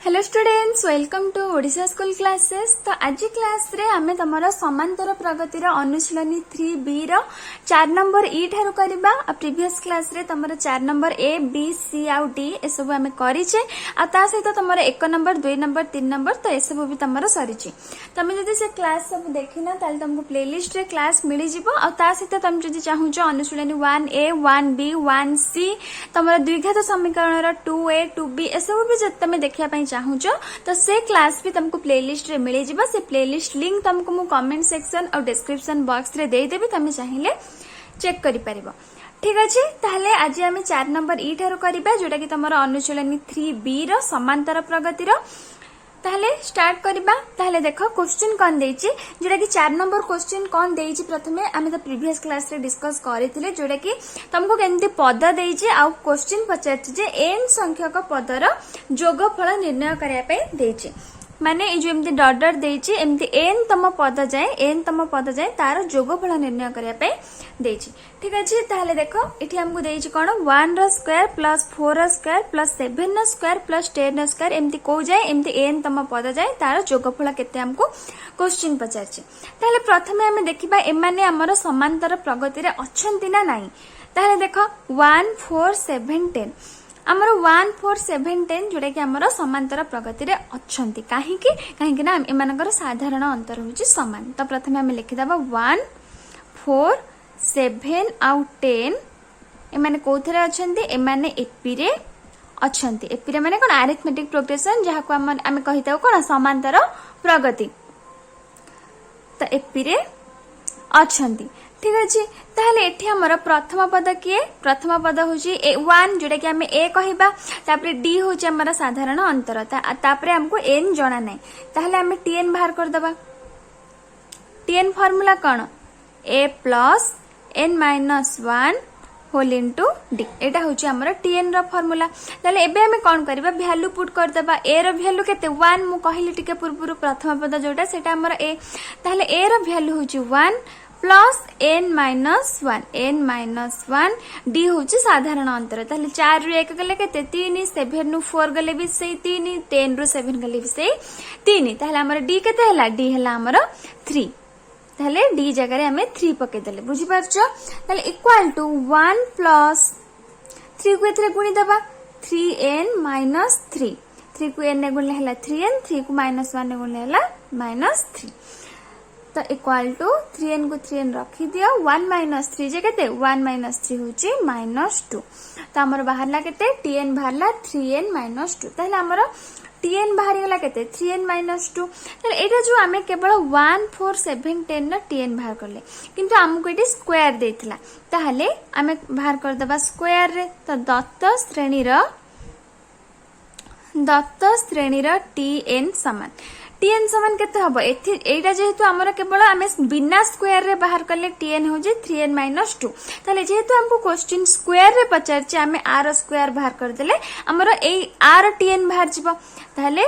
Hello students, welcome to Odisha school classes. तो आज class रे आमे तमरा समांतर प्रगतिर अनुशीलनी 3b रो 4 नंबर ई ठारू करबा। आ प्रीवियस क्लास रे तमरा 4 नंबर ए बी सी आउ डी ए सब आमे करिचे। आ ता सहित तमरा 1 नंबर 2 नंबर 3 नंबर तो ए सब भी तमरा सरिचे। तमे जदी से क्लास सब देखिना ताल तुमको प्लेलिस्ट रे क्लास मिली जिवो। आ ता सहित तम जदी चाहूचो अनुशीलनी 1a 1b 1c तमरा द्विघात समीकरण रो 2a 2b ए सब भी जद तमे देखिया पई चाहूचो तो से क्लास भी तुमको प्लेलिस्ट रे मिले जिबा। से प्लेलिस्ट लिंक तुमको मु कमेंट सेक्शन और डिस्क्रिप्शन बॉक्स रे दे देबी, तमे चाहिए चेक करि परिबो। ठीक अछि, ताहले आज आमे 4 नंबर ई ठारो करिबा जोटा कि तमरो अनुशीलनी 3b रो समांतर प्रगति रो। ताहले स्टार्ट करिबा। ताहले देखो क्वेश्चन कोन देछि, जोटा कि 4 नंबर क्वेश्चन कोन देछि। प्रथमे आमे तो प्रीवियस क्लास रे डिस्कस करिथिले, जोटा कि तुमको केनती पद देछि आ क्वेश्चन पचाछि जे n संख्यक पदर जोगफल निर्णय करिया पे देछि। माने ए जो एमती डॉट देछि, एमती n तम पद जाए तार जोगफल निर्णय करिया पे देछि। ठीक अछि, ताहले देखो एठी हमको देछि कोन 1 रो स्क्वायर प्लस 4 रो स्क्वायर प्लस 7 रो स्क्वायर प्लस 10 रो स्क्वायर एमती को जाए, एमती n तम पद जाए तार जोगफल केते हमको क्वेश्चन पचाछि। ताहले प्रथमे हमें देखिबा एमाने हमर समांतर प्रगति रे अछंती ना नाही। ताहले देखो 1 4 7 10 आमर 1 4 7 10 जोटा कि आमर समांतर प्रगति रे अछंती। काहेकि ना एमानकर साधारण अंतर होची समान। तो प्रथमे हमें लिखि दबा 1 4 7 आउ 10 एमाने कोथरे अछंती, एमाने एपी रे अछंती। एपी रे माने कोन अरिथमेटिक प्रोग्रेशन, जहा को हम कहिताउ कोन समांतर प्रगति। तो एपी रे अछंती। ठीक अछि, ताहले एठी हमर प्रथम पद किए, प्रथम पद होची 1 जोटा कि हमें a कहिबा। तापरे d होची हमर साधारण अंतर। तापरे हमको n जणा नै, ताहले हमें tn बाहर कर दबा। tn फार्मूला कोन a plus n minus 1 whole into d। एटा होची हमर tn रो फार्मूला। ताहले एबे हमें कोन करबा, वैल्यू पुट कर दबा। a रो वैल्यू केते 1 मु कहिली टिके पूर्वरु प्रथम पद जोटा सेटा हमर a। ताहले a रो वैल्यू होची 1 प्लस n माइनस 1 d होची साधारण अंतर। ताहले 4 रु 1 गले केते 3, 7 रु 4 गले भी सेही 3, 10 रु 7 गले भी सेही 3। ताहले हमर d केते हला, d हला हमर 3। ताहले d जगह रे हमें 3 पके देले, बुझी पारछो। ताहले इक्वल टू 1 प्लस 3 को एथरे गुणी दबा 3n माइनस 3। 3 को n ने गुणले हला 3n, 3 को माइनस 1 ने गुणले हला माइनस 3। तो इक्वल टू 3n को 3n रखी दियो, 1 माइनस 3 जे केते 1 माइनस 3 होची माइनस 2। तो हमर बाहरला केते tn बाहरला 3n माइनस 2। ताहले हमर tn बाहरी गला केते 3n माइनस 2। ताहले एटा जो हमें केवल 1 4 7 10 ना tn बाहर करले, किंतु हमको एटी स्क्वायर देथिला। ताहले हमें बाहर कर दबा स्क्वायर रे। तो दत्त श्रेणी रो tn समान tn समान केते हबो, एटा जेहेतु हमर केवल हमें बिना स्क्वायर रे बाहर करले tn हो जे 3n माइनस 2। ताले जेहेतु हमको क्वेश्चन स्क्वायर रे पचारचे, हमें r स्क्वायर बाहर कर देले हमर ए r tn बाहर जिवो। ताले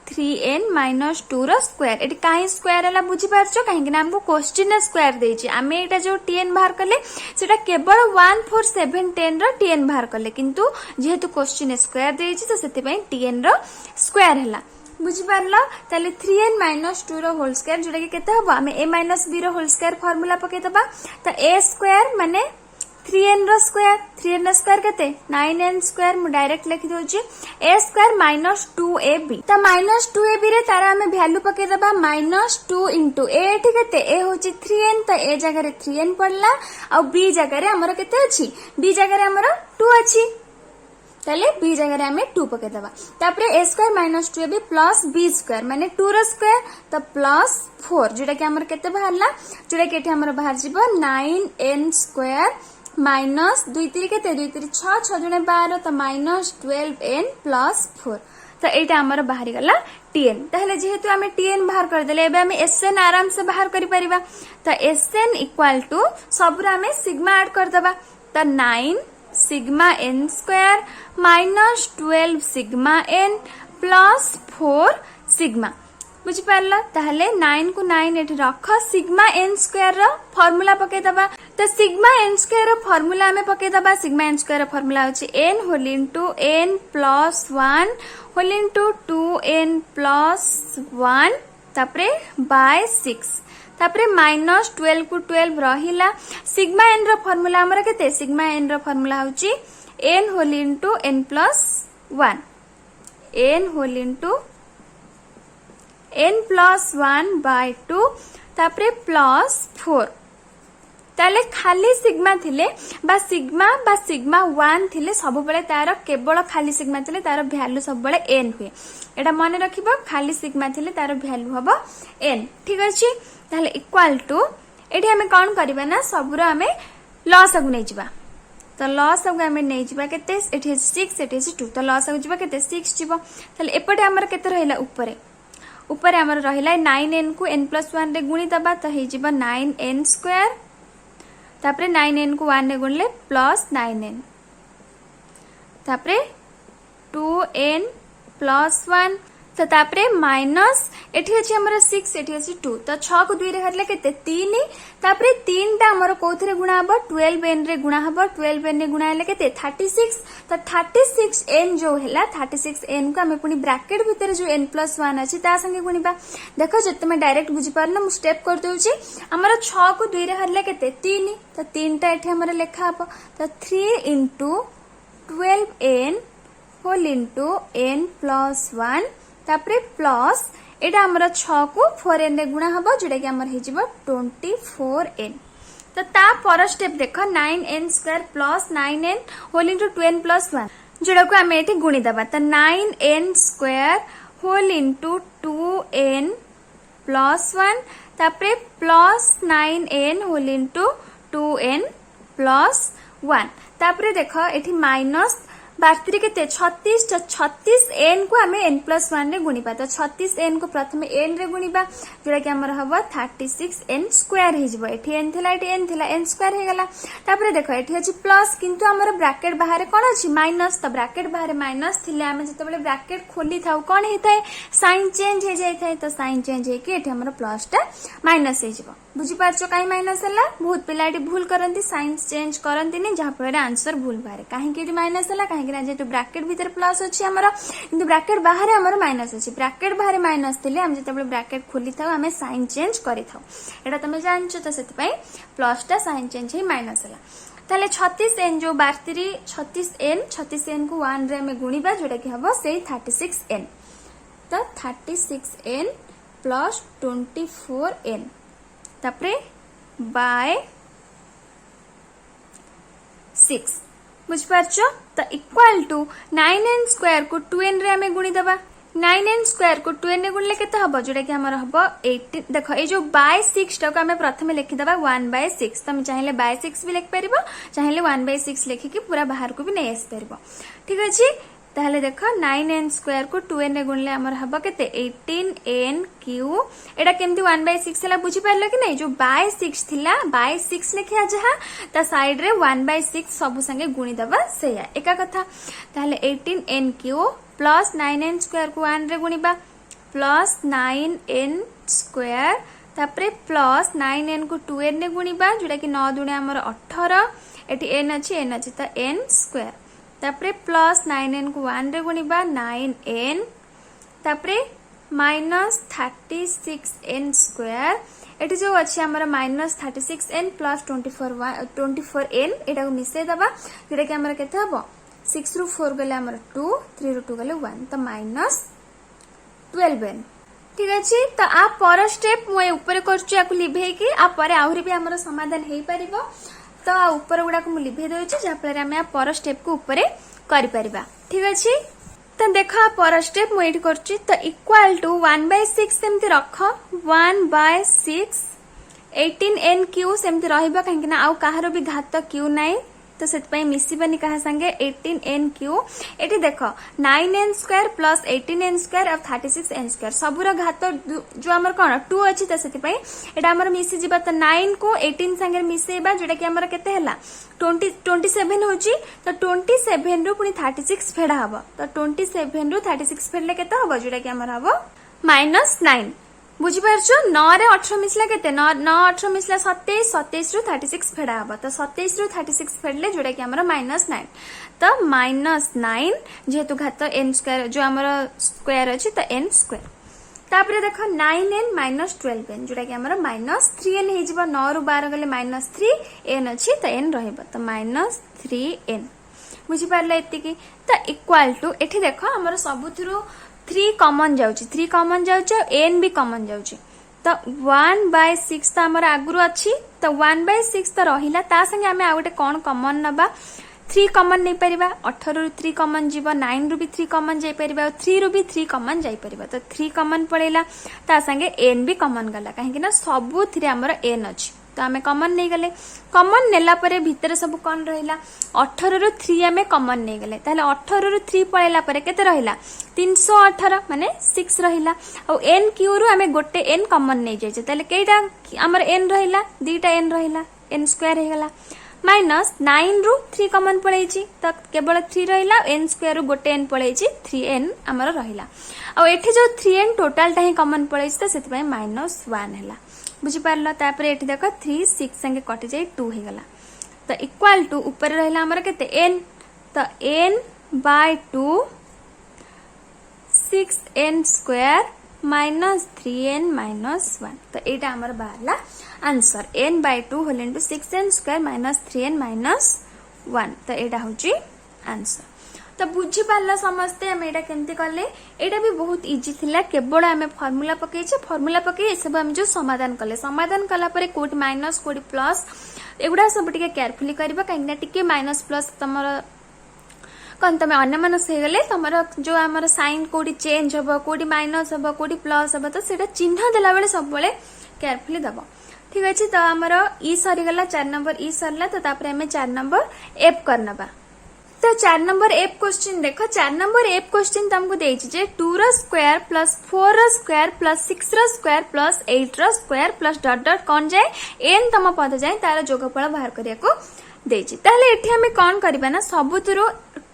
3n माइनस 2 रो स्क्वायर। एटी काहे स्क्वायर हला बुझी पारछो, काहे कि ना हमको क्वेश्चन ने स्क्वायर देछि। हमें एटा जो tn बाहर करले सेटा केवल 1 4 7 10 रो tn बाहर करले, किंतु जेहेतु क्वेश्चन स्क्वायर देछि तो सेति पई tn रो स्क्वायर हला, बुझी पारला। ताले 3n माइनस 2 रो होल स्क्वायर जोटा कि केते हबो, हमें a माइनस b रो होल स्क्वायर फार्मूला पके दबा। तो a स्क्वायर माने 3n रो स्क्वायर, 3n रो स्क्वायर केते 9n स्क्वायर। मु डायरेक्ट लिखि दोछि a स्क्वायर माइनस 2ab। त माइनस 2ab रे तारा हमें वैल्यू पके दबा माइनस 2 इनटू a। ठीक है, a होछि 3n, तो a जगह रे 3n पड़ला और b जगह रे हमर केते अछि, b जगह रे हमर 2 अछि। ताले b जगह रे हमें 2 पके दबा। तापरे a square minus 2ab plus b square माने 2 रो स्क्वायर तो प्लस 4 जोटा कि हमर केते बाहरला, जोटा कि एठी हमर बाहर जिवो 9n स्क्वायर माइनस 2 3 केते 2 3 6 6 जने 12 तो माइनस 12n प्लस 4। तो एटा हमर बाहरी गला tn। ताहले जेहेतु हमें tn बाहर कर देले, एबे हमें sn आराम से बाहर करि परिबा। तो sn इक्वल टू सबरा हमें सिग्मा ऐड कर दबा। तो 9 sigma n square minus 12 sigma n plus 4 sigma. बुझी पारला ताहले 9 को 9 एठी रख सिग्मा n स्क्वायर रो फार्मूला पके दबा तो सिग्मा n स्क्वायर रो फार्मूला हमें पके दबा सिग्मा n स्क्वायर रो फार्मूला होची n whole into n plus 1 whole into 2n plus 1 तापरे बाय 6 तापरे माइनस 12 को 12 रहिला सिग्मा n रो फार्मूला हमर केते सिग्मा n रो फार्मूला होची n whole into n plus 1 n whole into n plus 1 by 2 तापरे प्लस 4 ताले खाली सिग्मा थिले बा सिग्मा 1 थिले सब बेले तार केवल खाली सिग्मा थिले तार वैल्यू सब बेले n हुए एटा मन रखिबो खाली सिग्मा थिले तार वैल्यू हबो n ठीक अछि ताले इक्वल टू एठी हमें कोन करबा ना सबरो हमें लॉस अगु नै जिबा तो लॉस अगु हमें नै जिबा केते एठी 6 एठी 2 तो लॉस अगु जिबा केते 6 जिबो ताले एपटे हमर केते रहिला ऊपर हमर रहिला 9n को n प्लस 1 रे गुणी दबा तो हे जिबा 9n स्क्वायर तापरे 9n को 1 रे गुणले प्लस 9n तापरे 2n प्लस 1 तो तापरे माइनस एठी अछि हमर 6 एठी अछि 2 तो 6 को 2 रे हरले केते 3 तापरे 3 टा हमर कोथरे गुणा हबो 12n रे गुणा हबो 12n रे गुणा हले केते 36 तो 36n जो हैला 36n को हमें पुनी ब्रैकेट भीतर जो n प्लस 1 अछि ता संगे गुणीबा देखो जते में डायरेक्ट बुझी पारना मु स्टेप कर दोउची हमर 6 को 2 रे हरले केते 3 तो 3 टा एठी हमर लेखा हबो तो 3 into 12n whole into n plus 1 तापरे प्लस एटा हमर 6 को 4n रे गुणा हबो जेटा कि हमर हे जिवो 24n तो ता पर स्टेप देखो 9n square plus 9n whole into 2n plus 1 जेटा को हमें एठी गुणी दबा तो 9n square whole into 2n plus 1 तापरे plus 9n whole into 2n plus 1 तापरे देखो एठी माइनस 32 केते 36 तो 36n को हमें n प्लस 1 रे गुणीबा तो 36n को प्रथमे n रे गुणीबा जोड़ा कि हमर हबो 36n स्क्वायर हे जिवो एठी n थिला n स्क्वायर हे गला तापरे देखो एठी अछि प्लस किंतु हमर ब्रैकेट बाहर कोन अछि माइनस तो ब्रैकेट बाहर माइनस थिले हमें जते बेले ब्रैकेट खोली थाउ कोन हेतै साइन चेंज हे जाय थाय तो साइन चेंज हे कि एठी हमर प्लस टा माइनस हे जिवो बुझी पाछो काई माइनस हला बहुत पिलाटी भूल करंती साइन चेंज करंती नि जहा पर आंसर भूल बारे काहे कि माइनस हला काहे कि जेतु ब्रैकेट भीतर प्लस अछि हमर किंतु ब्रैकेट बाहर हमर माइनस अछि ब्रैकेट बाहर माइनस थिले हम जते बेले ब्रैकेट खोली थाउ हमें साइन चेंज करि थाउ एटा तमे जानछो तो सेति पई प्लस टा साइन चेंज हे माइनस हला ताले 36n जो 36n को 1 रे हमें गुणीबा जोटा कि हबो सेही 36n तो 36n प्लस 24n तापरे बाय 6 बुझ पारछो तो इक्वल टू 9n स्क्वायर को 2n रे हमें गुणी दबा 9n स्क्वायर को 2n रे गुणले केते हबो जोटा कि हमर हबो 18 देखो ए जो बाय 6 टा को हमें प्रथमे लिखि दबा 1/6 तुम चाहिले बाय 6 भी लिख परिबो चाहिले 1/6 लिखि कि पूरा बाहर को भी नै आस परिबो ठीक अछि ताहले देखो 9n स्क्वायर को 2n रे गुणले हमर हबो केते 18n क्यू एटा केमती 1/6 हला बुझी पारलो कि नै जो बाय 6 थिला बाय 6 लिखिया जहा ता साइड रे 1/6 सब संगे गुणी दबा सेया एका कथा ताहले 18n Q plus 9n square को 1 रे गुणीबा प्लस 9n स्क्वायर तापरे प्लस 9n को 2n रे गुणीबा जोटा कि 9 दुणे हमर 18 एटी n अछि त n स्क्वायर तापरे प्लस 9n को 1 रे गुणीबा 9n तापरे माइनस 36n स्क्वायर एटी जो अछि हमर माइनस 36n प्लस 24n एटा को मिसे दबा जेटा कि हमर केते हबो 6 रु 4 गले हमर 2 3 रु 2 गले 1 तो माइनस 12n ठीक अछि तो आ पर स्टेप मु ऊपर करछु याकु लिभे कि आ परे आहुरी भी हमर समाधान हेई परिबो तो आ ऊपर गुडा को मु लिभे दोछि जा पर हम आ पर स्टेप को ऊपर करि परिबा ठीक अछि तो देखा पर स्टेप मु एठी करछु तो इक्वल टू 1/6 सेमति रख 1/6 18n क्यू सेमति रहइबा काहे कि ना आ काहारो भी घात क्यू नै तो सेतपई मिसिबनी कहा संगे 18n क्यू एठी देखो 9n square plus 18n square और 36n स्क्वायर सबुर घात जो हमर कोन 2 अछि त सेतपई एटा हमर मिसि जिबा त 9 को 18 संगे मिसेबा जेटा कि हमर केते हला 27 होची तो 27 रु पुनी 36 फेडा हबो तो 27 रु 36 फेडले केते हबो जेटा कि हमर हबो -9 बुझिपारछु 9 रे 18 मिसला केते 9 18 मिसला 27 27 रु 36 फेडा हबो तो 27 रु 36 फेडले जोडा कि हमर -9 तो -9 जेहेतु घात n स्क्वायर जो हमर स्क्वायर अछि तो n स्क्वायर तापरे देखो 9n -12n जोडा कि हमर -3n हे जिवो 9 रु 12 गले -3n अछि तो n रहइबो तो -3n बुझि पारले एतिकी तो इक्वल टू एठी देखो हमर सबुथुरु 3 कॉमन जाउची 3 कॉमन जाउची n भी कॉमन जाउची तो 1/6 तो हमर आगुरु अछि तो 1/6 तो रहिला ता संगे हमें आ गोटे कोन कॉमन नबा 3 कॉमन नहीं परिबा 18 रु 3 कॉमन जीवो 9 रु भी 3 कॉमन जाई परिबा 3 रु भी 3 कॉमन जाई परिबा तो 3 कॉमन पड़ेला ता संगे n भी कॉमन गला काहे कि ना सबु 3 हमर n अछि तो हमें कॉमन नहीं गले कॉमन नेला परे भीतर सब कोन रहिला 18 रु 3 हमें कॉमन नहीं गले ताले 18 रु 3 पळेला परे केते रहिला 318 माने 6 रहिला और n क्यू रु हमें गोटे n कॉमन नहीं जाय ताले केटा हमर n रहिला दीटा n रहिला n स्क्वायर हे गला -9 रु 3 कॉमन पळेछि तो केवल 3 रहिला n स्क्वायर रु गोटे n पळेछि 3n हमर रहिला और एठी जो 3n टोटल टा ही कॉमन पळेछि तो सेति पय -1 हैला बुझी पारला तापरे एठी देखो 3 6 संगे कटि जाई 2 हे गला तो इक्वल टू ऊपर रहिला हमर केते n तो n/2 6n स्क्वायर -3n -1 तो एटा हमर बाहरला answer n/2 whole into 6n square -3n -1 तो एटा होची आंसर तो बुझी पारला समस्ते हम एटा केमती करले एटा भी बहुत इजी थिला केवल हमें फार्मूला पके सब हम जो समाधान कला परे कोट माइनस कोट प्लस एगुडा सब टिके केयरफुली करबा काइना टिके माइनस प्लस तमर कौन तुम अन्यमनस हो गले तुम जो आम साइन कोडी चेंज हम कोडी माइनस हम कोडी प्लस हम तो सेटा चिन्ह देला बेले सब बेले केयरफुली दबो ठीक अछि तो हमर ई सरीगला 4 नंबर ई सरला तो तापरे हमें 4 नंबर एफ करनबा तो 4 नंबर एफ क्वेश्चन देखो 4 नंबर एफ क्वेश्चन तुमको देछि जे 2 रो स्क्वायर प्लस 4 रो स्क्वायर प्लस 6 रो स्क्वायर प्लस 8 रो स्क्वायर प्लस डॉट डॉट कोन जाय n तम पद जाय तार जोगफल बाहर करिया को देछि ताले एठी हमें कोन करबा ना सबुतुरो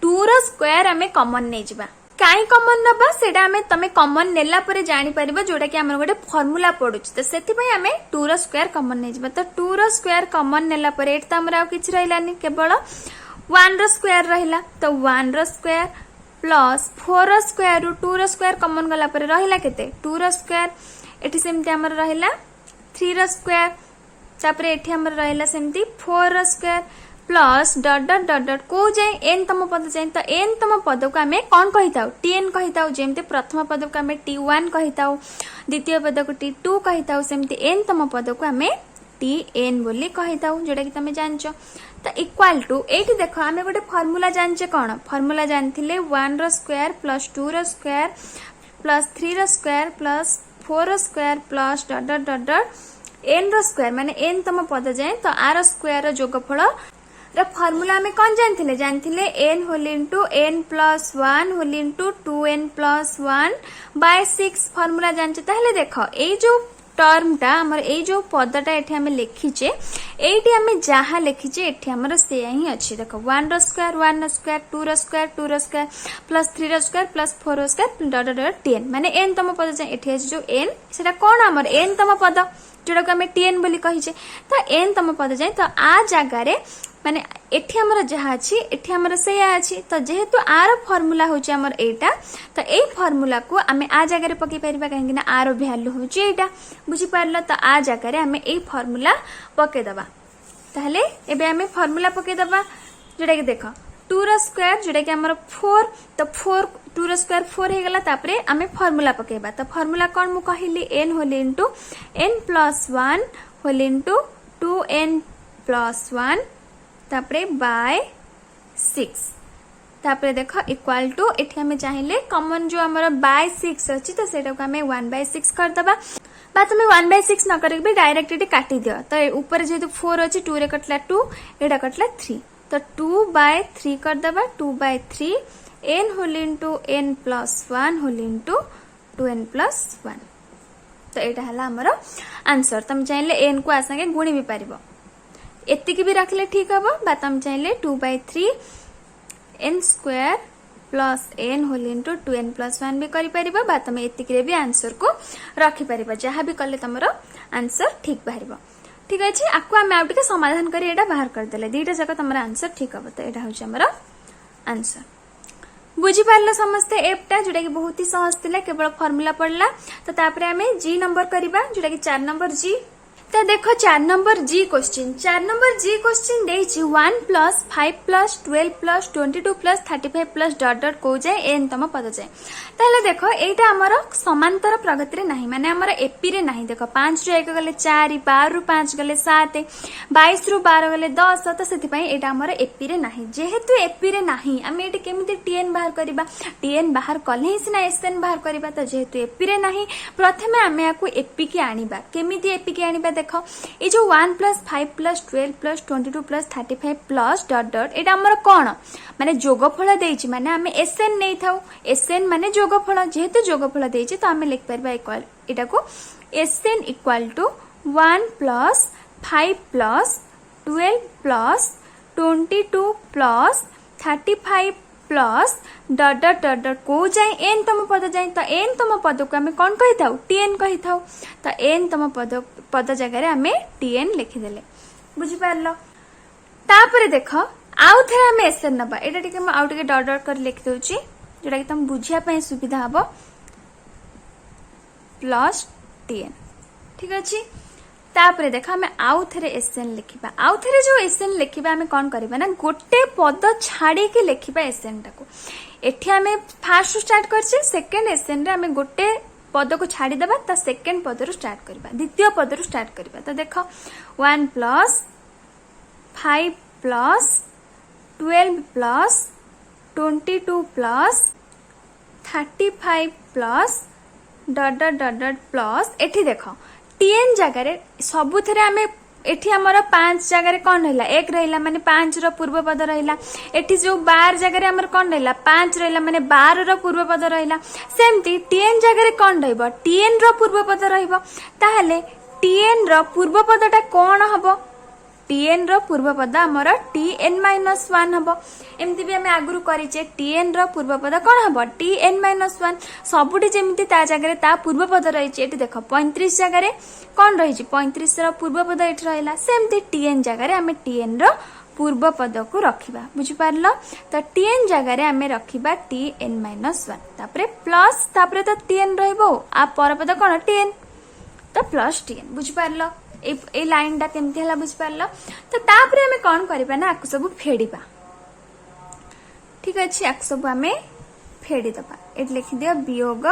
2 रो स्क्वायर हमें कॉमन नै जिबा काई कॉमन नबा सेटा हमें तमे कॉमन नेला परे जानि परिबा जोटा कि हमर गोटे फार्मूला पडुछि तो सेति पय हमें 2 रो स्क्वायर कॉमन नै जिबा तो 2 रो स्क्वायर कॉमन नेला परे एत हमरा किछ रहिलानी केवल 1 रो स्क्वायर रहिला तो 1 रो स्क्वायर प्लस 4 रो स्क्वायर रु 2 रो स्क्वायर कॉमन गला परे रहिला केते 2 रो स्क्वायर एठी सेमति हमर रहिला 3 रो स्क्वायर तापरे एठी हमर रहिला सेमति 4 रो square plus dot dot dot dot को जाए n तम पद जाए तो n तम पद को हमें कौन कहिताउ tn कहिताउ जेमते प्रथम पद को हमें t1 कहिताउ द्वितीय पद को t2 कहिताउ सेमते n तम पद को हमें tn बोली कहिताउ जोटा कि तमे जानचो तो इक्वल टू एठी देखो हमें गोटे फार्मूला जानचे कोन फार्मूला जानथिले 1 रो स्क्वायर प्लस 2 रो स्क्वायर प्लस 3 रो स्क्वायर प्लस 4 रो square plus dot dot dot dot n रो स्क्वायर माने n तम पद जाए तो r स्क्वायर रो जोगफल फार्मूला हमें कौन जानथिले n whole into n plus 1 whole into 2n plus 1 by 6 formula जानचे ताहले देखो ए जो टर्मटा हमर ए जो पदटा एठी हमें लिखिचे एठी हमें जहा लिखिचे एठी हमर से ही अछि देखो 1 रो स्क्वायर 1 रो स्क्वायर 2 रो स्क्वायर 2 रो स्क्वायर प्लस 3 रो स्क्वायर प्लस 4 रो स्क्वायर डॉट डॉट डॉट 10 माने n तम पद जे एठी अछि जो n सेटा कोन हमर n तम पद जोडा को हमें tn बोली कहिचे तो n तम पद जाय तो आ जगह रे माने एठी हमर जहा अछि एठी हमर सेया अछि तो जेहेतु आर फार्मूला होची हमर एटा तो ए फार्मूला को हमें आ जगह रे पके परिबा काहे कि ना आर वैल्यू होची एटा बुझी पारला तो आ जगह रे हमें ए फार्मूला पके दबा ताहले एबे हमें फार्मूला पके दबा जोडा कि देखो 2 रो स्क्वायर जोडा कि हमर 4 तो 4 2 रो स्क्वायर 4 हे गला तापरे हमें फार्मूला पकेबा तो फार्मूला कोन मु कहिली n whole into n plus 1 whole into 2n plus 1 तापरे बाय 6 तापरे देखो इक्वल टू एठी हमें चाहिए कॉमन जो हमर बाय 6 अछि तो सेटा को हमें 1/6 कर दबा बा तुम 1/6 न करके भी डायरेक्ट एटी काटी दियो तो ऊपर जेतु 4 अछि 2 रे कटला 2 एटा कटला 3 तो 2/3 कर दबा 2/3 n whole into n plus 1 whole into 2n plus 1 तो एटा हला हमर आंसर तुम चाहिए n को आसाके गुणी भी पारिबो एतिकी भी रखले ठीक हबो बा तुम चाहिए 2/3 n square plus n whole into 2n plus 1 भी कर तुम एतिक भी आंसर को रखिपर जहाँ भी कले तुम आंसर ठीक बाहर ठीक अच्छे आपको आम आउ समाधान कर बाहर करदे दुईटा जाक तुम आंसर ठीक हम तो यहाँ हूँ आंसर बुझीपार समस्ते एपटा जोटा कि बहुत ही सहज थिला केवल फर्मूला पड़ला तो तापरे आमे जी नंबर करबा जोटा कि 4 नंबर जी तो देखो 4 नंबर जी question 1 plus 5 plus 12 plus 22 plus 35 plus dot dot को जाए एन तम पद जाए ताहले देखो एटा हमर समांतर प्रगति रे नाही माने हमर एपी रे नाही देखो 5 रु 1 गले 4 12 रु 5 गले 7 22 रु 12 गले 10 तो सेति पई एटा हमर एपी रे नाही जेहेतु एपी रे नाही आमे एटी केमिति टीएन बाहर करबा टीएन बाहर कले ही सिना एसएन बाहर करबा तो जेहेतु एपी रे नाही प्रथमे आमे आकु एपी के आनिबा केमिति एपी के आनिबा देखो ये जो 1 plus 5 plus 12 plus 22 plus 35 plus dot dot एटा हमर कोन माने जोगफल देछि माने आमे एसएन नै थाउ एसएन माने जोगफल जेहेतु जोगफल देछि तो आमे लिख परबा इक्वल एटा को SN equal to 1 plus 5 plus 12 plus 22 plus 35 plus dot dot dot dot को जाए एन तम पद जाए तो एन तम पद को आमे कोन कहि थाउ टीएन कहि थाउ तो एन तम पद जगह रे आमे टीएन लिखि देले बुझी पारलो तापरे देखो आउ थरे आमे एसएन नबा एटा टिके म आउ टिके डॉट डॉट कर लिख दोची जेटा कि तुम बुझिया पय सुविधा हबो प्लस टीएन ठीक अछि तापरे देखो आमे आउ थरे एसएन लिखिबा आउ थरे जो एसएन लिखिबा आमे कोन करबा ना गोटे पद छाडी के लिखिबा एसएन टाको एठी आमे फर्स्ट स्टार्ट करछि सेकंड एसएन रे आमे गोटे पद को छाड़ी देबा ता सेकंड पद रो स्टार्ट करबा द्वितीय पद रो स्टार्ट करबा तो देखो 1 plus 5 plus 12 plus 22 plus 35 plus dot dot dot dot plus एठी देखो टीएन जगह रे सबु थरे आमे एठी हमर 5 जगह रे कोन रहला 1 रहला माने 5 रो पूर्व पद रहला एठी जो 12 जगह रे हमर कोन रहला 5 रहला माने 12 रो पूर्व पद रहला सेमती टीएन जगह रे कोन रहबो टीएन रो पूर्व पद रहबो ताहले टीएन रो पूर्व पदटा कोन हबो टीएन रो पूर्व पद हमर tn-1 हबो एमती भी हमें आगुरु करिचे टीएन रो पूर्व पद कोन हबो tn-1 सबुटी जेमिति ता जगह रे ता पूर्व पद रहिचे एठी देखो 35 जगह रे कोन रहिची 35 रो पूर्व पद एठी रहला सेमती टीएन जगह रे हमें टीएन रो पूर्व पद को रखिबा बुझि पारलो तो टीएन जगह रे हमें रखिबा tn-1 तापरे प्लस तापरे तो टीएन रहबो आ पर पद कोन टीएन तो प्लस टीएन बुझि पारलो ए लाइन टा केमती हला बुझ पारलो तो तापरे हमें कोन करबा ना आकु सब फेडिबा ठीक अछि आकु सब हमें फेडी दबा एट लिखि दियो वियोग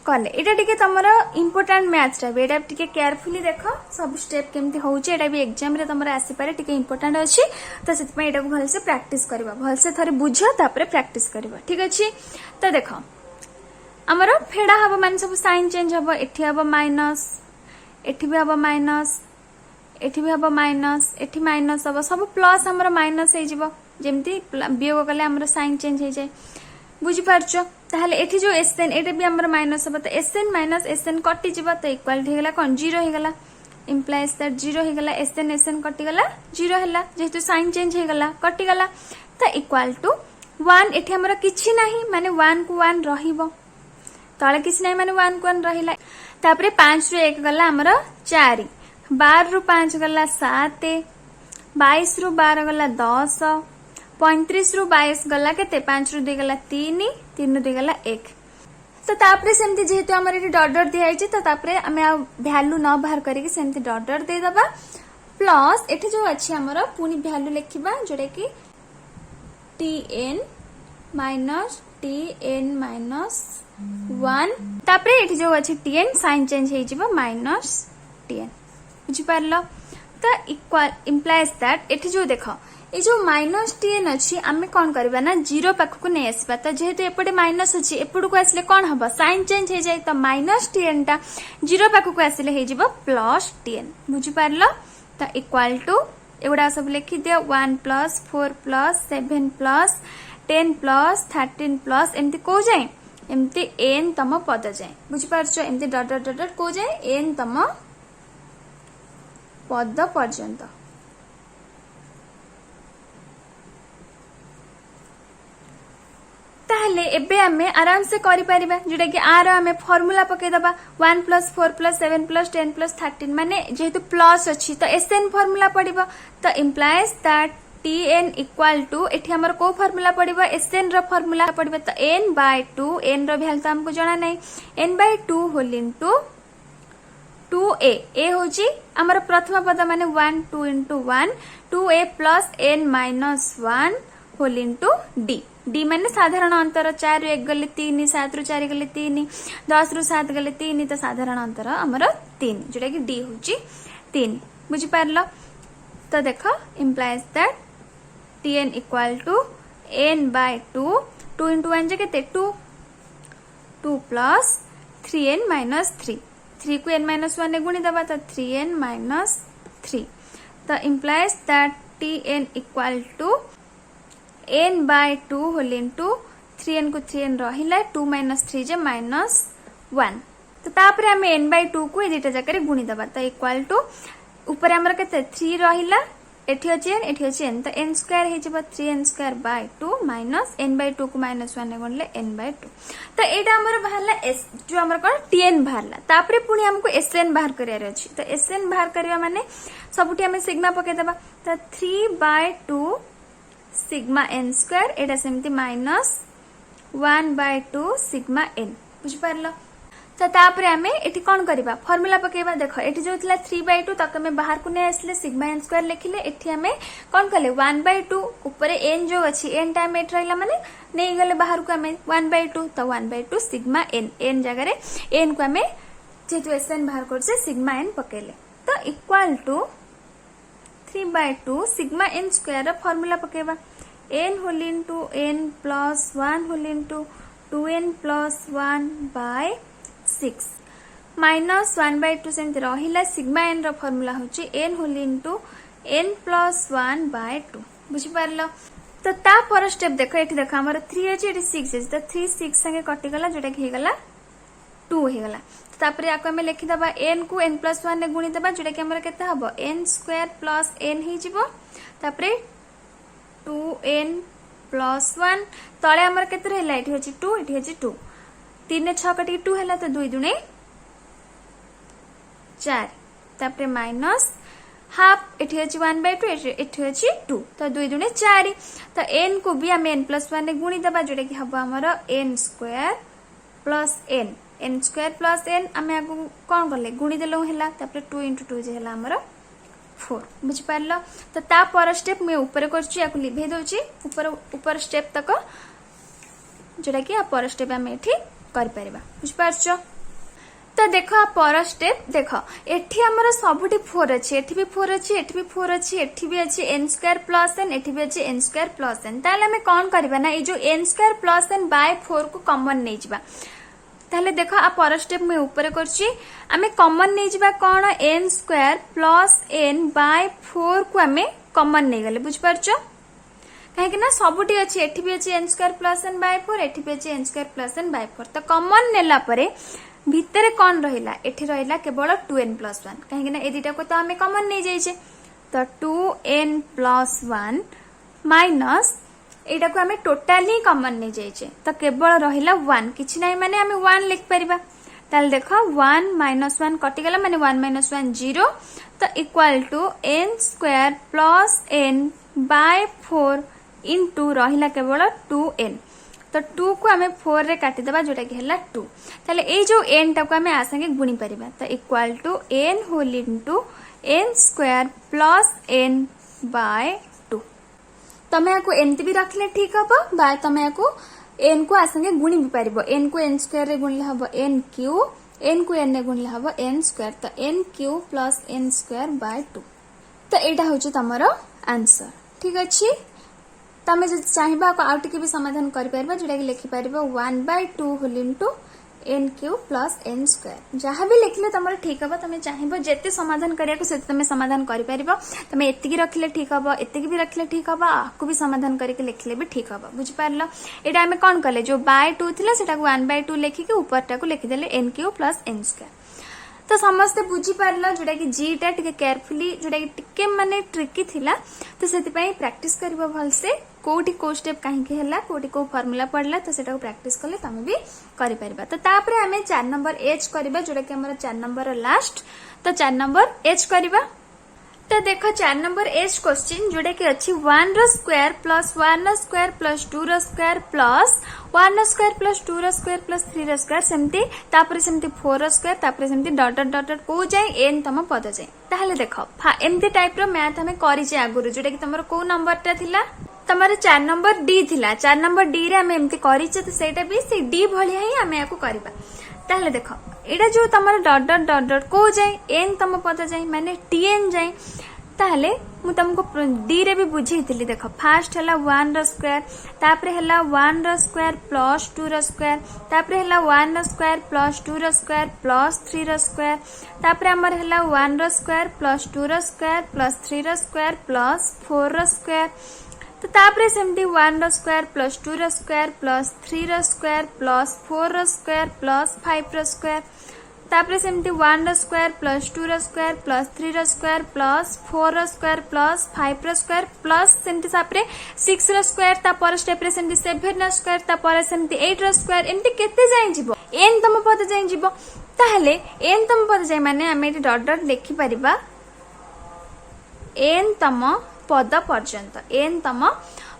कले एटा टिके तमरो इंपोर्टेंट मैथ्स टा एटा टिके केयरफुली देखो सब स्टेप केमती होउचे एटा भी एग्जाम रे तमरो आसी पारे टिके इंपोर्टेंट अछि तो सेति पे एटा को भलसे प्रैक्टिस करबा भलसे थरे बुझो तापरे प्रैक्टिस करबा ठीक अछि तो देखो हमरो फेडा हबो मान सब साइन चेंज हबो एठी हबो माइनस एठी भी हबो माइनस एठी भी हबो माइनस एठी माइनस हबो सब प्लस हमरो माइनस हे जिवो जेमती वियोग कले हमरो साइन चेंज हे जाय बुझी पारछो ताहले एठी जो एसएन एटा भी हमरो माइनस हबो तो एसएन माइनस एसएन कटि जिवो तो इक्वल हे गेला कोन 0 हे गेला इंप्लाइज दैट 0 हे गेला एसएन एसएन कटि गेला 0 हेला जेहेतु साइन चेंज हे गेला कटि गेला तो इक्वल टू 1 एठी हमरो किछि नाही माने 1 को 1 रहिबो तले किसी नहीं माने 1 को 1 रहिला तापरे 5 रु 1 गला हमरो 4 12 रु 5 गला 7 22 रु 12 गला 10 35 रु 22 गला केते 5 रु 2 गला 3 3 रु 2 गला 1 तो तापरे सेमती जेहेतु हमर एटी डॉट डॉट दिया आइछि तो तापरे हमें आ वैल्यू न बाहर करिके सेमती डॉट डॉट दे दबा प्लस एठी जो अछि हमरो पुनी वैल्यू लिखिबा जोडे कि tn-1 तापरे एठी जो अछि tn साइन चेंज हे जिवो -tn बुझि पारलो तो इक्वल इंप्लाइज दैट एठी जो देखो ए जो -tn अछि आमे कोन करबा ना 0 पाख को नै आसीबा तो जेहेतु एपटे माइनस अछि एपडु को आसले कोन हबो साइन चेंज हे जाय तो -tn टा 0 पाख को आसले हे जिवो +tn बुझि पारलो तो इक्वल टू एगुडा सब लिखि दियो 1 + 4 + 7 + 10 + 13 + एमती को जाय एमती n तम पद जाए बुझी पारछो एमती डॉट डॉट डॉट डॉट को जाए n तम पद पर्यंत ताहले एबे आमे आराम से करि परिबा जोटा कि आर आमे फार्मूला पके दबा 1 + 4 + 7 + 10 + 13 माने जेहेतु प्लस अछि तो एसएन फार्मूला पड़िबो तो implies that tn equal to एठी हमर को फार्मूला पड़िबो एसएन रो फार्मूला पड़िबो तो n/2 n रो वैल्यू तो हमको जाना नै n/2 whole into 2a a होची हमर प्रथम पद माने 1 2 * 1 2a + n - 1 whole into d d माने साधारण अंतर 4 ରୁ 1 गले 3 7 ରୁ 4 गले 3 10 ରୁ 7 गले 3 तो साधारण अंतर हमर 3 जोटा कि d होची 3 बुझी पारलो तो देखो implies that tn equal to n/2 2 * 1 जे केते 2 2 + 3n - 3 3 को n - 1 ने गुणी दबा तो 3n - 3 तो implies that tn equal to n/2 whole into 3n को 3n रहिला 2 - 3 जे -1 तो तापर हम n/2 को ए दुटा जगह रे गुणी दबा तो इक्वल टू ऊपर हमर केते 3 रहिला एठी अछि n तो n स्क्वायर हे जबा 3n² / 2 माइनस n/2 को -1 ने गुणले n/2 तो एटा हमर बाहरला s जो हमर कोन tn बाहरला तापरे पुनी हमको sn बाहर करियार अछि तो sn बाहर करिया माने सबुठी हम सिग्मा पके दबा तो 3/2 सिग्मा n² एटा सेमति -1/2 सिग्मा n बुझ पारलो तो तापरे हमें एठी कोन करबा फार्मूला पकेबा देखो एठी जो थिला 3/2 तक हमें बाहर को ने आसले सिग्मा n² लिखिले एठी हमें कोन कले 1/2 ऊपर n जो अछि n टाइम एठ रहला माने नै गले बाहर को हमें 1/2 तो 1/2 सिग्मा n n जगह रे n को हमें जेतु sn बाहर करसे सिग्मा n पकेले तो इक्वल टू 3/2 सिग्मा n² रो फार्मूला पकेबा n whole into n + 1 whole into 2n + 1/6 minus 1/2 सेमति रहिला सिग्मा n रो फार्मूला होची n होल इनटू n + 1/2 बुझी पारलो तो ता पर स्टेप देखो एठी देखो हमर 3 अछि एठी 6 अछि तो 3 6 संगे कटि गला जोटा कि हे गला 2 हे गला तापरे आको हमें लिखि दबा n को n + 1 ने गुणी दबा जोटा कि हमर केते हबो n² + n हे जिवो तापरे 2n + 1 तळे हमर केते रहला एठी अछि 2 एठी अछि 2 3 ने 6 कटि 2 हैला तो 2 दुने 4 तापरे माइनस हाफ एठी अछि 1/2 एठी अछि 2 तो 2 दुने 4 तो n को भी हम n + 1 ने गुणी दबा जोटा कि हबो हमर n² + n n² + n हमें आगु कोन करले गुणी देलो हैला तापरे 2 * 2 जे हैला हमर 4 बुझ पारलो तो ता पर स्टेप मैं ऊपर करछि याकु लिभे दोछि ऊपर स्टेप तक जोटा कि आ पर स्टेप हम एठी कर परबा बुझ पारछो तो देखो आ पर स्टेप देखो एठी हमर सबुठी 4 अछि एठी भी 4 अछि एठी भी 4 अछि एठी भी अछि n² + n एठी भी अछि n² + n ताले हमें कोन करबा ना ए जो n² + n / 4 को कॉमन नै जिबा ताले देखो आ पर स्टेप मैं ऊपर करछि हमें कॉमन नै जिबा कोन n² + n / 4 को हमें कॉमन नै गले बुझ पारछो काहे कि ना सबुठी अछि एठी भी अछि n² + n / 4 एठी भी अछि n² + n / 4 तो कॉमन नेला परे भितरे कोन रहिला एठी रहिला केवल 2n + 1 काहे कि ना ए दिटा को तो हमें कॉमन नै जाय छै तो 2n + 1 माइनस एटा को हमें टोटली कॉमन नै जाय छै तो केवल रहिला 1 किछि नै माने हमें 1 लिख परिबा ताल देखो 1 - 1 कटि गला माने 1 - 1 0 तो equal to n² + n / 4 into रहिला केवल 2n तो 2 को हमें 4 रे काटि दबा जोटा कि हला 2 ताले ए जो n टा को हमें आ संगे गुणी परिबा तो equal to n whole into n² + n / 2 तमे को एंती भी रखले ठीक हबो बा तमे को n को आ संगे गुणी भी परिबो n को n² रे गुणले हबो n³ n को n रे गुणले हबो n² तो n³ + n² / 2 तो एटा होची तमरो आंसर ठीक अछि तमे जे चाहिबा को आउट के भी समाधान कर परबा जोटा कि लिखि परबो 1/2 होल इनटू n³ + n² जहाँ भी लिखले तमरो ठीक हबो तमे चाहिबो जेते समाधान करिया को से तमे समाधान करि परबो तमे एतिकी रखले ठीक हबो एतिकी भी रखले ठीक हबो आकु भी समाधान करके लिखले भी ठीक हबो बुझ पारलो एटा हमें कोन करले जो /2 थिला सेटा को 1/2 लेखि के ऊपर टा को लिखि देले n³ + n² तो समस्ते बुझी पारलो जोटा कि जी टा टिके केयरफुली जोटा कि टिके माने ट्रिकी थिला तो सेति पई प्रैक्टिस करबो भल से कोठी को स्टेप कहीं है कोठी को फॉर्मूला पढ़ला तो सेटा प्रैक्टिस कले तमे भी करि परिबा। तो तापरे हमें 4 नंबर एच करबा जोटा कि हमर 4 नंबर लास्ट। तो 4 नंबर एच करबा। तो देखो 4 नंबर एच क्वेश्चन जोटा कि अच्छी 1 रो स्क्वायर प्लस 1 रो स्क्वायर प्लस 2 रो स्क्वायर प्लस 1 रो स्क्वायर प्लस 2 रो स्क्वायर प्लस 3 रो स्क्वायर सेमती तापर सेमती 4 रो स्क्वायर तापर सेमती डॉट डॉट डॉट डॉट को जाए एन तम पद जाए। ताहले देखो एमती टाइप रो मैथ हमें करिचे आगुरु जोटा कि तमरो को नंबरटा थिला तमरो 4 नंबर डी थिला। 4 नंबर डी रे हमें एमती करिचे तो सेटा भी से डी भलिया ही हमें याको करबा। ताहले देखो एटा जो तमरो डॉट डॉट डॉट डॉट को जाए एन तम पद जाए माने टीएन जाए। ताहले मु तुमको डी रे भी बुझेइतिली। देखो फास्ट हला 1 रो स्क्वायर तापरे हला 1 रो स्क्वायर प्लस 2 रो स्क्वायर तापरे हला 1 रो स्क्वायर प्लस 2 रो स्क्वायर प्लस 3 रो स्क्वायर तापरे हमर हला 1 रो स्क्वायर प्लस 2 रो स्क्वायर प्लस 3 रो स्क्वायर प्लस 4 रो स्क्वायर। तो तापरे सेमती 1 रो स्क्वायर प्लस 2 रो स्क्वायर प्लस 3 रो स्क्वायर प्लस 4 रो स्क्वायर प्लस 5 रो स्क्वायर तापरे सेमती 1 रो स्क्वायर प्लस 2 रो स्क्वायर प्लस 3 रो स्क्वायर प्लस 4 रो स्क्वायर प्लस 5 रो स्क्वायर प्लस सेमती तापरे 6 रो स्क्वायर तापर स्टेप रे सेमती 7 रो स्क्वायर तापर सेमती 8 रो स्क्वायर एमती केते जाय जिवो एन तम पद जाय जिवो। ताहले एन तम पद जाय माने हम एटी डॉट डॉट लिखि परिबा एन तम पद पर्यंत एन तम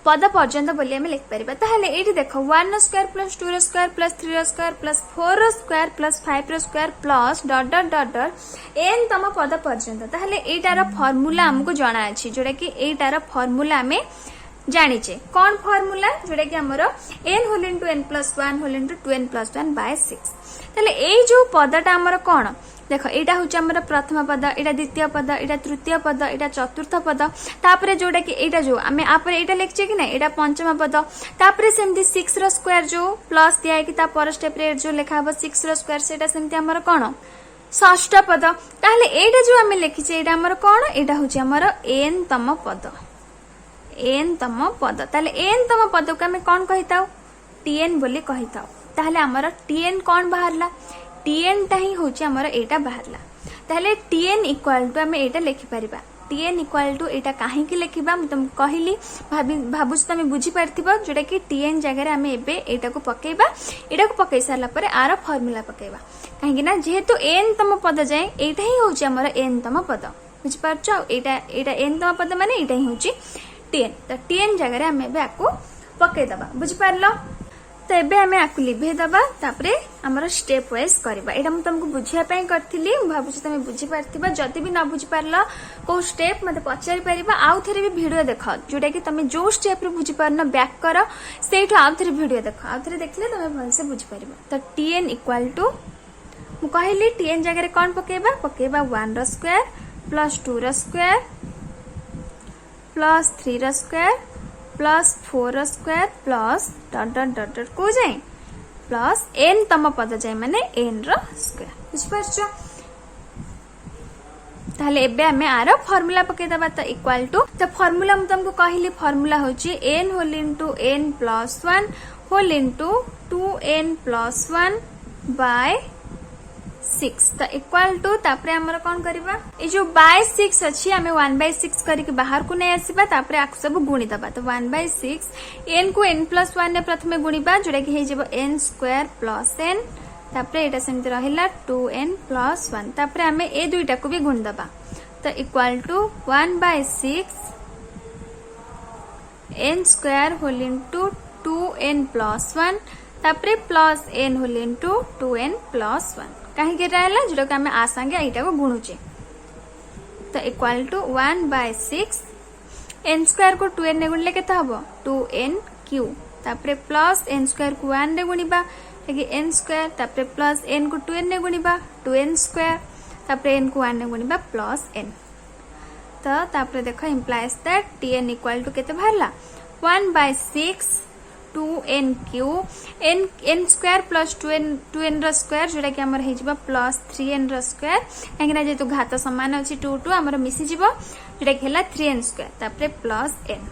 पद पर्यंत बोली हमें लिख पारिबा। ताहले एठी देखो 1 रो स्क्वायर प्लस 2 रो स्क्वायर प्लस 3 रो स्क्वायर प्लस 4 रो स्क्वायर प्लस 5 रो square plus dot dot dot dot n तम पद पर्यंत। ताहले एटार फार्मूला हमको जाना अछि जोटा कि एटार फार्मूला हमें जानिचे कौन फार्मूला जोटा कि हमरो n whole into n plus 1 whole into 2n plus 1 by 6। ताहले ए जो पदटा हमरो कोन देखो एटा होची हमर प्रथम पद एटा द्वितीय पद एटा तृतीय पद एटा चतुर्थ पद तापरे जोटा कि एटा जो हमें आपरे एटा लिखचे कि ना एटा पंचम पद तापरे सेमती 6 रो स्क्वायर जो प्लस दिया कि ता पर स्टेप रे जो लिखा हबो 6 रो स्क्वायर सेटा सेमती हमर कोन षष्ठ पद। ताहले एटा जो हमें लिखिचे एटा हमर कोन एटा होची हमर n तम पद n तम पद। ताहले n तम पद को हमें कोन कहिताउ tn बोली कहिताउ। ताहले हमर tn कोन बाहरला tn टा ही होची हमर एटा बाहरला। ताहले tn इक्वल टू हमें एटा लिखि परिबा tn इक्वल टू एटा काहे कि लिखिबा म तुम कहिली भाबुछ तमे बुझी परथिबो जोटा कि tn जगह रे हमें एबे एटा को पकेइबा एटा को पकेइ सारला परे आरो फार्मूला पकेइबा काहे कि ना जेहेतु n तम पद जाय एटा ही होची हमर n तम पद बुझ परछो। एटा एटा n तम पद माने एटा ही होची tn। तो tn जगह रे हमें एबे आको पकेइ दबा बुझ परलो। तो एबे हमें आकु लिभे दबा तापरे हमर स्टेप वाइज करबा। एटा हम तुमको बुझिया पई करथिली भाबुछ तमे बुझी परथिबा जति भी ना बुझी परला को स्टेप मते पचारि परिबा आउ थरे भी वीडियो देखो जोटा कि तमे जो स्टेप रे बुझी परना बैक करो सेठो आउ थरे वीडियो देखो आउ थरे देखले तमे भल से बुझी परिबा। तो tn इक्वल टू मु कहली tn जगह रे कोन पकेबा पकेबा 1 रो स्क्वायर प्लस 2 रो स्क्वायर प्लस 3 रो स्क्वायर प्लस 4 रो square plus dot dot dot dot को जाए प्लस n तम पद जाए माने n रो स्क्वायर बुझ परछो। ताहले एबे हमें आरो फार्मूला पके दबा। तो इक्वल टू तो फार्मूला हम तुमको कहली फार्मूला होची n whole into n plus 1 whole into 2n plus 1 by 6। तो इक्वल टू तापरे हमर कोन करबा ए जो बाय 6 अछि हमें 1/6 करी के बाहर को नै आसीबा तापरे आकु सब गुणी दबा। तो 1/6 n को n प्लस 1 ने प्रथमे गुणीबा जोटा कि हे जेबो n स्क्वायर प्लस n तापरे एटा सेमते रहिला 2n प्लस 1 तापरे हमें ए दुईटा को भी गुणी दबा। तो equal to 1/6 n square whole into 2n plus 1 तापरे plus n whole into 2n plus 1 कहीं के रहला जोटा कि हमें आसांगे एटा को गुणुचे। तो इक्वल टू 1/6 n स्क्वायर को 2n ने गुणले केता हबो 2n क्यू तापरे प्लस n स्क्वायर को 1 ने गुणीबा कि n स्क्वायर तापरे प्लस n को 2n ने गुणीबा 2n स्क्वायर तापरे n को 1 ने गुणीबा प्लस n। तो तापरे देखो implies that tn equal to केते बाहरला 1/6 2n cube n square plus 2n रो स्क्वायर जोटा कि हमर हे जिबा प्लस 3n रो स्क्वायर काहे ना जेतु घात समान अछि 2 2 हमर मिसी जिवो जोटा कि हला 3n स्क्वायर तापरे प्लस n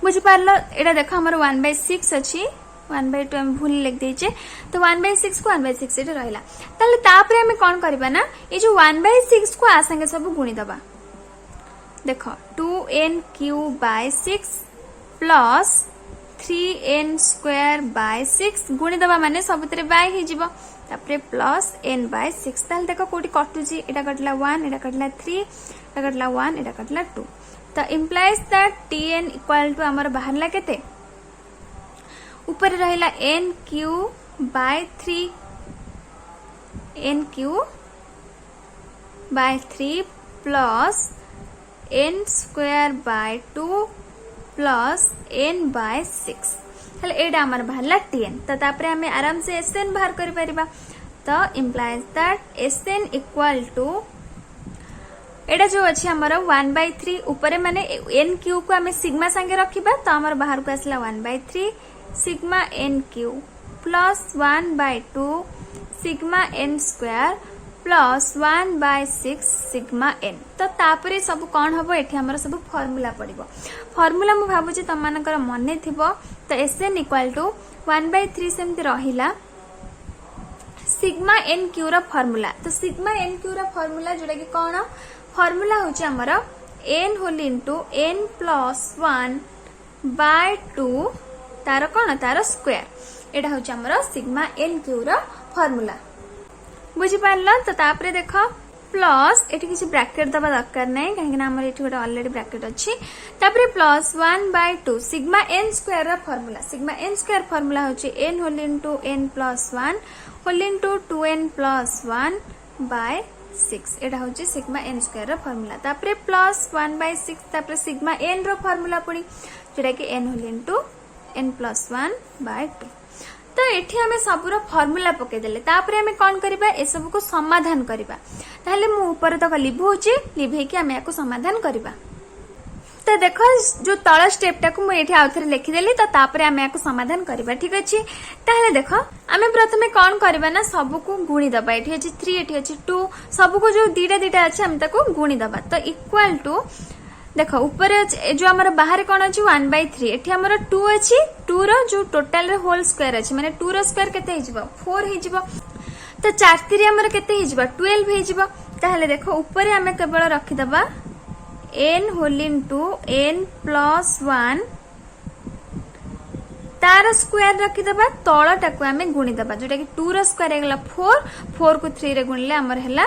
बुझि पारलो। एटा देखो हमर 1/6 अछि 1/2 हम भूल लिख देचे। तो 1/6 को 1/6 एटा रहला ताले तापरे हम कोन करबा ना ए जो 1/6 को आसंगे सब गुणी दबा। देखो 2n cube by 6 plus 3n square by 6 गुणी दबा माने सबुतरे बाय हे जिवो तापरे प्लस n बाय 6 ताल देखो कोटी कटुची एटा कटला 1 एटा कटला 3 एटा कटला 1 एटा कटला 2 तो implies that tn equal to हमर बाहरला केते ऊपर रहिला n cube by 3 n cube by 3 plus n square by 2 plus n by 6 हेले एडा हमर बाहरला tn तो तापरे हमें आराम से sn बाहर करि परिबा तो implies that sn equal to एडा जो अछि हमर 1/3 ऊपर माने n क्यू को हमें सिग्मा संगे रखिबा तो हमर बाहर को आसला 1/3 sigma n Q plus 1/2 sigma n square plus 1/6 sigma n तो तापरे सब कौन हबो एठी हमर सब फार्मूला पड़िबो फार्मूला मु भाबुची तमानकर मने थिबो तो sn इक्वल टू 1/3 सेमति रहिला सिग्मा n क्यू रो फार्मूला तो सिग्मा n क्यू रो फार्मूला जोडा कि कोन फार्मूला होची हमर n whole into n plus 1/2 तार कोन तार स्क्वायर एडा होची हमर सिग्मा n क्यू रो फार्मूला बुझी पारला तो तापरे देखो प्लस एठी किसी ब्रैकेट दबा दरकार नै काहे ना हमर एठी गोटे ऑलरेडी ब्रैकेट अछि तापरे प्लस 1/2 सिग्मा n स्क्वायर रा formula sigma n square formula होची n whole into n plus 1 whole into 2n plus 1 by 6 एटा होची सिग्मा n स्क्वायर रा फार्मूला तापरे प्लस 1/6 तापरे सिग्मा n रो फार्मूला पड़ी जेटा कि n whole into n plus 1 by 2 तो एठी हमें सबुरो फार्मूला पके देले तापरे हमें कोन करबा ए सब को समाधान करबा ताहले मु ऊपर तक लिभौची लिभे कि हमें याको समाधान करबा तो देखो जो तळ स्टेप टाको मु एठी आउथरे लिखि देली तो तापरे हमें याको समाधान करबा ठीक अछि ताहले देखो हमें प्रथमे कोन करबा ना सब को गुणी दबा एठी अछि 3 एठी अछि 2 सब को जो दीटा दीटा अछि हम ताको गुणी दबा तो इक्वल टू देखो ऊपर जो हमारा बाहर कौन अच्छी 1/3 एठी हमारा 2 अच्छी 2 रो जो टोटल रे होल स्क्वायर अच्छी माने 2 रो स्क्वायर केते हे जिवो 4 हे जिवो तो 4 3 हमारा केते हे जिवो 12 हे जिवो ताहले देखो ऊपर हमें केवल रखि दबा n whole into n plus 1 तार स्क्वायर रखि दबा तळटा को हमें गुणी दबा जोटा कि 2 रो स्क्वायर हेगला 4 को 3 रे गुणले हमर हैला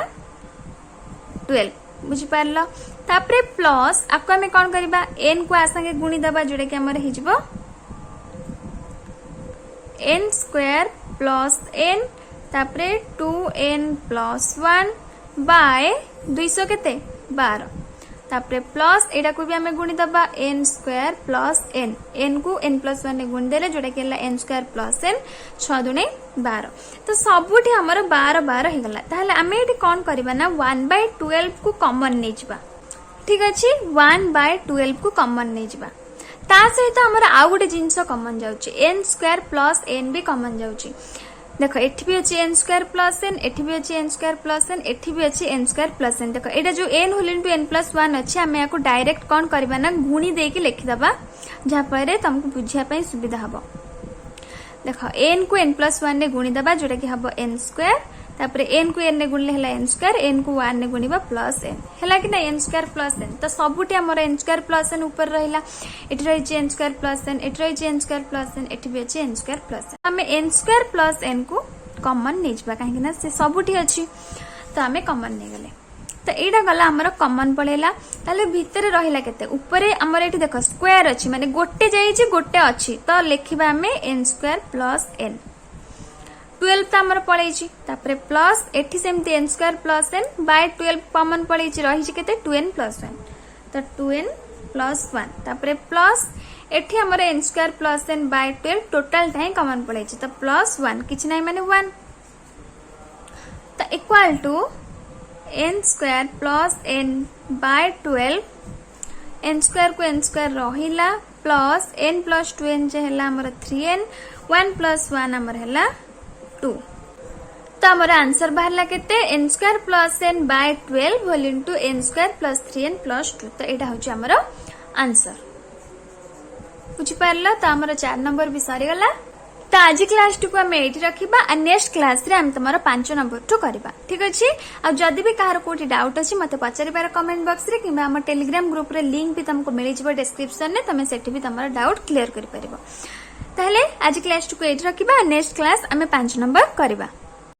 12 बुझी पारलो तापरे प्लस आपको हमें कौन करिबा n को आसंगे गुणी दबा जोडे कि हमर हि जिवो n स्क्वायर प्लस n तापरे 2n प्लस 1 बाय 200 केते 12 तापरे प्लस एडा को भी हमें गुणी दबा n स्क्वायर प्लस n को n प्लस 1 ने गुणी देले जोडा कि n स्क्वायर प्लस n 6 दुने 12 तो सबुठी हमर 12 12 हे गला ताहले हमें एठी कोन करबा ना 1/12 को कॉमन नै जिबा ठीक अछि 1/12 को कॉमन नै जिबा ता सहित हमर आ गुटे जिंस कॉमन जाउची n स्क्वायर प्लस n भी कॉमन जाउची देखो एठी भी अछि n स्क्वायर प्लस n एठी भी अछि n स्क्वायर प्लस n एठी भी अछि n स्क्वायर प्लस n देखो एटा जो n whole into n plus 1 अछि हमें याको डायरेक्ट कोन करबा ना गुणी दे के लिखि दबा जहा परे तुमको बुझिया पई सुविधा हबो देखो n को n प्लस 1 ने गुणी दबा जोटा कि हबो n स्क्वायर तापरे n को n ने गुणले हला n स्क्वायर n को 1 ने गुणीबा प्लस n हला कि ना n स्क्वायर प्लस n तो सबुटी हमर n स्क्वायर प्लस n ऊपर रहिला एठी रहि छै n स्क्वायर प्लस n एठी रहि छै n स्क्वायर प्लस n एठी भी छै n स्क्वायर प्लस n हमें n स्क्वायर प्लस n को कॉमन नै जबा काहे कि ना से सबुटी अछि तो हमें कॉमन नै गले तो एटा गला हमर कॉमन पळेला ताले भितरे रहिला केते ऊपरे हमर एठी देखो स्क्वायर अछि माने गोटे जाई छै गोटे अछि तो लेखिबा हमें n स्क्वायर प्लस n 12 तो हमर पळै छी तापरे प्लस एठी सेमती n square plus n by 12 common पळै छी रहि छी केते 2n प्लस 1 तो 2n प्लस 1 तापरे प्लस एठी हमर n square plus n by 12 total time common पळै छी तो प्लस 1 किछ नै माने 1 तो equal to n square plus n by 12 n square को n स्क्वायर रहिला प्लस n प्लस 2n जे हला हमर 3n 1 प्लस 1 हमर हला 2 तो हमारा आंसर बाहरला केते n square plus n by 12 whole into n square plus 3n plus 2 तो एटा होची हमारा आंसर बुझी पारला तो हमारा 4 नंबर भी सरी गला तो आज क्लास टू को आम ये रखा और नेक्स्ट क्लास रे हम तुम 5 नंबर टू करवा ठीक अच्छे। आ जदि भी कहार कोटी डाउट अच्छी मत पचार कमेंट बॉक्स रे कि आम टेलीग्राम ग्रुप रे लिंक भी तुमको मिल जाए डिस्क्रिप्शन में तुम से भी तुम डाउट क्लियर कर पार। ताहले आज क्लास टू को ये रखा नेक्स्ट क्लास आम 5 नंबर करवा।